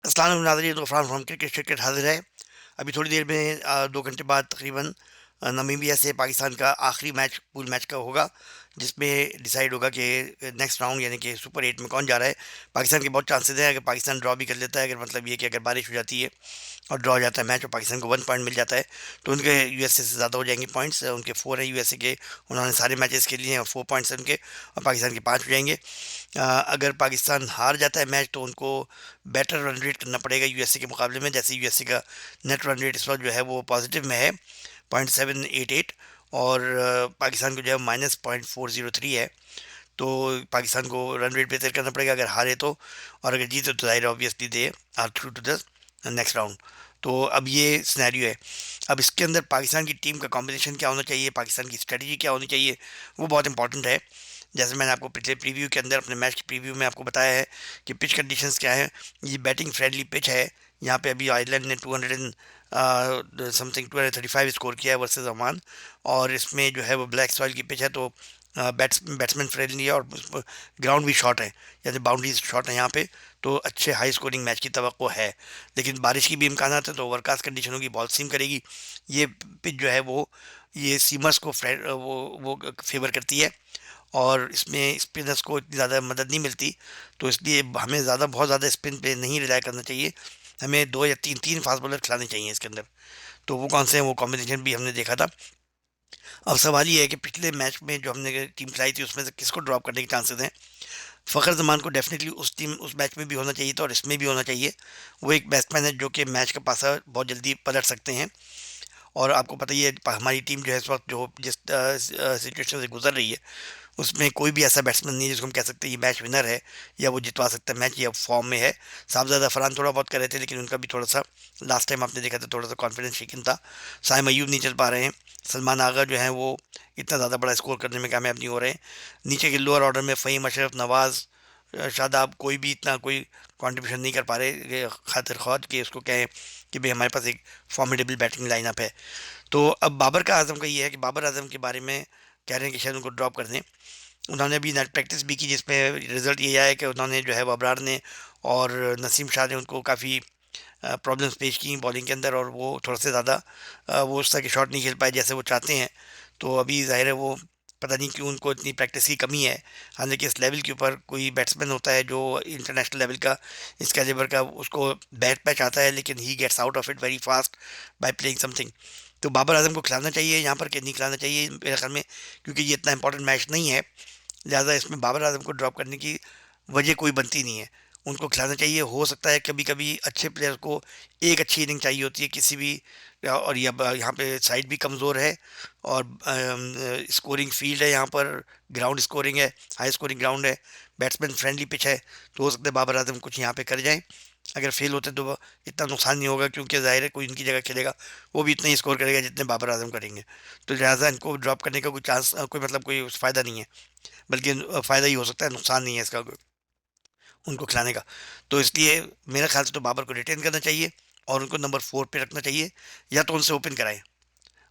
अस्सलाम नाज़रीन, ग़फ़रान from cricket हाज़िर है। अभी थोड़ी देर में 2 घंटे बाद तकरीबन नामीबिया से पाकिस्तान का आखिरी मैच पूल मैच का होगा, जिसमें डिसाइड होगा कि नेक्स्ट राउंड यानी कि सुपर 8 में कौन जा रहा है। पाकिस्तान के बहुत चांसेस हैं, अगर पाकिस्तान ड्रॉ भी कर लेता है, अगर मतलब ये कि अगर बारिश हो जाती है और ड्रॉ हो जाता है मैच और पाकिस्तान को 1 पॉइंट मिल जाता है, तो उनके यूएसए से ज़्यादा हो जाएंगे पॉइंट्स। उनके 4 हैं यूएसए के, उन्होंने सारे मैचेस खेले हैं और 4 पॉइंट्स हैं उनके, और पाकिस्तान के 5 हो जाएंगे। अगर पाकिस्तान हार जाता है मैच तो उनको बेटर रन रेट करना पड़ेगा यूएसए के मुकाबले में। जैसे यूएसए का नेट रन रेट इस वक्त जो है वो पॉजिटिव में है 0.788, और पाकिस्तान को जो है -0.403 है। तो पाकिस्तान को रन रेट बेहतर करना पड़ेगा अगर हारे तो, और अगर जीते तो जाहिर obviously they are through to the next round. तो अब ये सिनेरियो है। अब इसके अंदर पाकिस्तान की टीम का कॉम्बिनेशन क्या होना चाहिए, पाकिस्तान की स्ट्रेटजी क्या होनी चाहिए, वो बहुत इंपॉर्टेंट है। जैसे मैंने आपको पिछले प्रीव्यू के अंदर, अपने मैच की प्रीव्यू में आपको बताया है कि पिच कंडीशंस क्या है। ये बैटिंग फ्रेंडली पिच है। यहाँ पे अभी आयरलैंड ने 200 समथिंग 235 स्कोर किया है वर्सेस ओमान, और इसमें जो है वो ब्लैक सॉइल की पिच है, तो बैट्समैन फ्रेंडली है, और ग्राउंड भी शॉर्ट है, जैसे बाउंड्रीज शॉर्ट है यहाँ पे। तो अच्छे हाई स्कोरिंग मैच की तवक्को है, लेकिन बारिश की भी इम्कान है, तो ओवरकास्ट कंडीशन होगी, बॉल सीम करेगी। ये पिच जो है वो ये सीमर्स को वो फेवर करती है, और इसमें स्पिनर्स को इतनी ज़्यादा मदद नहीं मिलती। तो इसलिए हमें बहुत ज़्यादा स्पिन पे नहीं रिलाई करना चाहिए। हमें दो या तीन तीन फास्ट बॉलर खिलाने चाहिए इसके अंदर। तो वो कौन से हैं, वो कॉम्बिनेशन भी हमने देखा था। अब सवाल ये है कि पिछले मैच में जो हमने टीम खिलाई थी उसमें से किसको ड्रॉप करने के चांसेस हैं। फ़खर जमान को डेफिनेटली उस मैच में भी होना चाहिए था और इसमें भी होना चाहिए। वो एक बैट्समैन है जो कि मैच का पासा बहुत जल्दी पलट सकते हैं। और आपको पता ही है हमारी टीम जो है इस वक्त जो जिस सिचुएशन से गुजर रही है, उसमें कोई भी ऐसा बैट्समैन नहीं है जिसको हम कह सकते हैं ये मैच विनर है या वो जितवा सकता है मैच, या फॉर्म में है। साहबजादा फरहान थोड़ा बहुत कर रहे थे, लेकिन उनका भी थोड़ा सा लास्ट टाइम आपने देखा था थोड़ा सा कॉन्फिडेंस शेकिन था। साइम अयूब नहीं चल पा रहे हैं। सलमान आगा जो है वो इतना ज़्यादा बड़ा स्कोर करने में कामयाब नहीं हो रहे हैं। नीचे के लोअर ऑर्डर में फ़हीम अशरफ, नवाज़, शादाब, कोई भी इतना कोई कंट्रीब्यूशन नहीं कर पा रहे खातिर ख्वाह कि उसको कहें कि भाई हमारे पास एक फॉर्मिडेबल बैटिंग लाइनअप है। तो अब बाबर का आज़म का ये है कि बाबर आज़म के बारे में कह रहे हैं कि शायद उनको ड्रॉप कर दें। उन्होंने अभी नेट प्रैक्टिस भी की, जिसमें रिजल्ट ये आया कि उन्होंने जो है वो अबरार ने और नसीम शाह ने उनको काफ़ी प्रॉब्लम्स पेश की बॉलिंग के अंदर, और वो थोड़ा सा ज़्यादा वो उस तरह के शॉट नहीं खेल पाए जैसे वो चाहते हैं। तो अभी ज़ाहिर है वो पता नहीं क्यों उनको इतनी प्रैक्टिस की कमी है। हालांकि इस लेवल के ऊपर कोई बैट्समैन होता है जो इंटरनेशनल लेवल का, इस कैलिबर का, उसको बैट पैच आता है, लेकिन he gets out of it very fast by playing something. तो बाबर आजम को खिलाना चाहिए यहाँ पर कि नहीं खिलाना चाहिए मेरे ख्याल में, क्योंकि ये इतना इंपॉर्टेंट मैच नहीं है। लिहाजा इसमें बाबर आजम को ड्रॉप करने की वजह कोई बनती नहीं है। उनको खिलाना चाहिए। हो सकता है कभी कभी अच्छे प्लेयर को एक अच्छी इनिंग चाहिए होती है किसी भी, और यहाँ पे साइड भी कमज़ोर है, और स्कोरिंग फील्ड है यहाँ पर, ग्राउंड स्कोरिंग है, हाई स्कोरिंग ग्राउंड है, बैट्समैन फ्रेंडली पिच है। तो हो सकता है बाबर आजम कुछ यहाँ पे कर जाएं। अगर फेल होते तो इतना नुकसान नहीं होगा, क्योंकि ज़ाहिर है कोई इनकी जगह खेलेगा वो भी इतना ही स्कोर करेगा जितने बाबर आजम करेंगे। तो लिहाजा इनको ड्रॉप करने का कोई चांस, कोई मतलब कोई फ़ायदा नहीं है, बल्कि फ़ायदा ही हो सकता है, नुकसान नहीं है इसका उनको खिलाने का। तो इसलिए मेरे ख्याल से तो बाबर को रिटेन करना चाहिए और उनको नंबर 4 पे रखना चाहिए, या तो उनसे ओपन कराएं।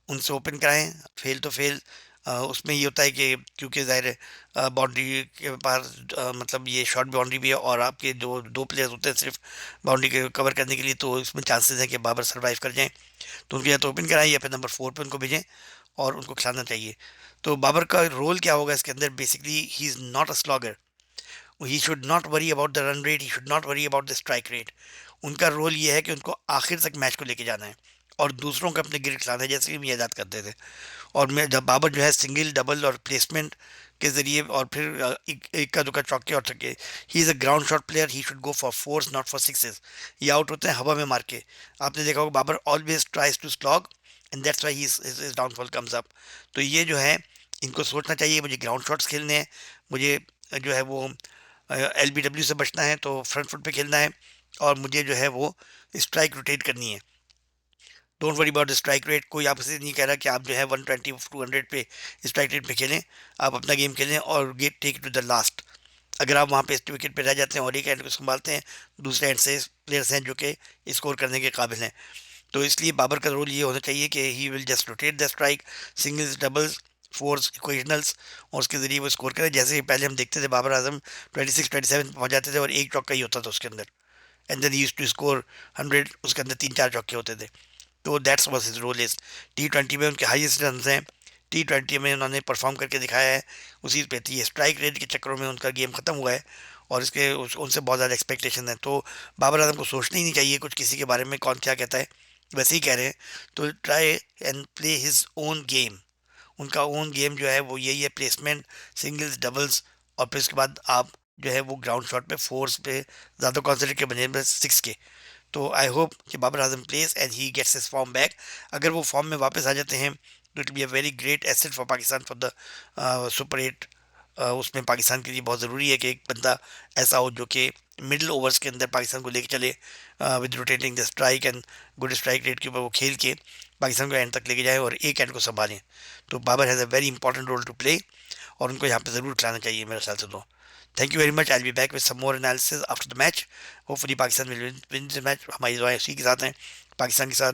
उनसे ओपन कराएं, फेल तो फेल। उसमें ये होता है कि क्योंकि ज़ाहिर है बाउंड्री के पास मतलब ये शॉर्ट बाउंड्री भी है, और आपके जो दो प्लेयर्स होते हैं सिर्फ बाउंड्री के कवर करने के लिए, तो इसमें चांसेस हैं कि बाबर सर्वाइव कर जाएं। तो उनको या तो ओपन कराएं या फिर नंबर 4 पे उनको भेजें और उनको खिलाना चाहिए। तो बाबर का रोल क्या होगा इसके अंदर, basically he is not a slogger. He should not worry about the run rate, he should not worry about the strike rate. उनका रोल ये है कि उनको आखिर तक मैच को लेके जाना है और दूसरों को अपने गिर खिलाना है, जैसे कि हम ये याद करते थे। और मैं जब बाबर जो है सिंगल डबल और प्लेसमेंट के जरिए, और फिर एक का दुक्का चौके और छक्के, he is a ground shot player, he should go for fours not for sixes. ये आउट होते हैं हवा में मार के। आपने देखा होगा Babar always tries to slog, and that's why his downfall comes up. तो ये जो है इनको सोचना चाहिए, मुझे ग्राउंड शॉट्स खेलने हैं, मुझे जो है वो एलबीडब्ल्यू से बचना है, तो फ्रंट फुट पे खेलना है, और मुझे जो है वो स्ट्राइक रोटेट करनी है। Don't worry about the strike rate. कोई आपसे नहीं कह रहा कि आप जो है 120-200 पे स्ट्राइक रेट पे खेलें। आप अपना गेम खेलें और get take to the last. अगर आप वहाँ पे विकेट पे रह जाते हैं और एक एंड को संभालते हैं, दूसरे एंड से प्लेयर्स हैं जो कि स्कोर करने के काबिल हैं। तो इसलिए बाबर का रोल ये होना चाहिए कि he will just rotate the strike, singles, doubles, fours, इक्वेशनल्स, और उसके ज़रिए वो स्कोर करें। जैसे पहले हम देखते थे बाबर आजम 26-27 पहुँच जाते थे और एक चौका ही होता था उसके अंदर, and then he used to score 100, उसके अंदर 3-4 चौके होते थे। तो that's was his role is. T20 में उनके हाईएस्ट रन हैं, T20 में उन्होंने परफॉर्म करके दिखाया है, उसी पे थी स्ट्राइक रेट के चक्करों में उनका गेम खत्म हुआ है और उनसे बहुत ज़्यादा एक्सपेक्टेशन है। तो बाबर आजम को सोचना ही नहीं चाहिए कुछ किसी के बारे में कौन क्या कहता है, वैसे ही कह रहे हैं। तो try and play his own game. उनका ओन गेम जो है वो यही है, प्लेसमेंट, सिंगल्स, डबल्स, और फिर उसके बाद आप जो है वो ग्राउंड शॉट पे, फोर्स पे ज़्यादा कॉन्सेंट्रेट के बने, सिक्स के। तो आई होप कि Babar Azam plays and he gets his form back. अगर वो फॉर्म में वापस आ जाते हैं तो it be a very great asset for Pakistan for the super 8। उसमें पाकिस्तान के लिए बहुत ज़रूरी है कि एक बंदा ऐसा हो जो कि मिडिल ओवर्स के अंदर पाकिस्तान को लेके चले, with rotating the strike and good strike rate के ऊपर वो खेल के पाकिस्तान को एंड तक लेके जाए और एक एंड को संभालें। तो Babar has a very important role to play और उनको यहाँ पे ज़रूर खिलाना चाहिए मेरे ख्याल से। तो thank you very much. I will be back with some more analysis after the match. Hopefully Pakistan will win the match. हमारी दुआएं उसी के साथ हैं, पाकिस्तान के साथ।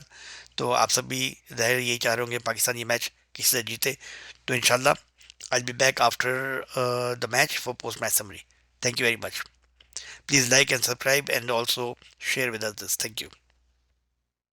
तो आप सब भी ज़ाहिर यही चाह रहे होंगे पाकिस्तान ये मैच किसी से जीते। तो इंशाल्लाह आई will be back after the match for post match summary. Thank you very much. Please like and subscribe and also share with others. Thank you.